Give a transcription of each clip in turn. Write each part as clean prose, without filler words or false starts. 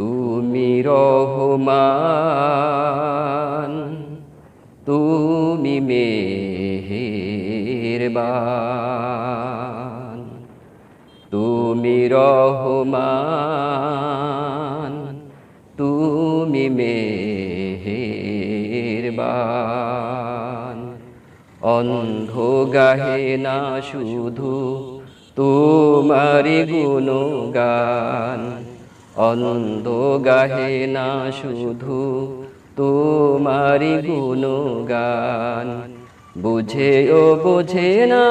তুমি রহমান, তুমি মেহেরবান। তুমি রহমান, তুমি মেহেরবান। অন্ধ গাহে না শুধু তোমারি গুণগান, অন্ধ গাহে না শুধু তোমারি গুণগান। বুঝে ও বোঝে না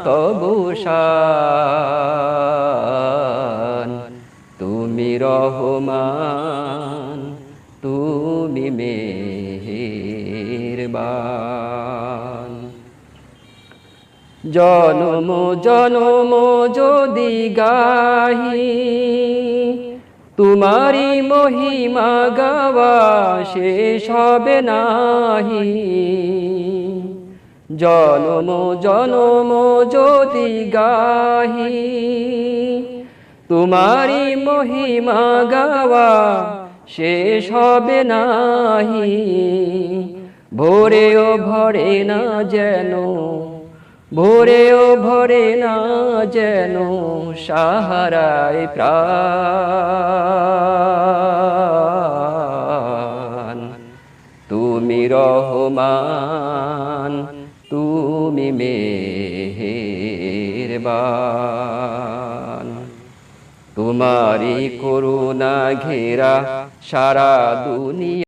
তবু শান। তুমি রহমান, তুমি মেহেরবান। জনম জনম যদি গাহি তোমারি মহিমা, গাওয়া শেষ হবে নাহি। জনম জনম যদি গাহি তোমারি মহিমা, গাওয়া শেষ হবে নাহি। ভোরেও ভরে না যেন, ভোরেও ভরে না যেন সাহারায় প্রাণ। তুমি রহমান, তুমি মেহেরবান। তোমারি করুণা ঘেরা সারা দুনিয়া।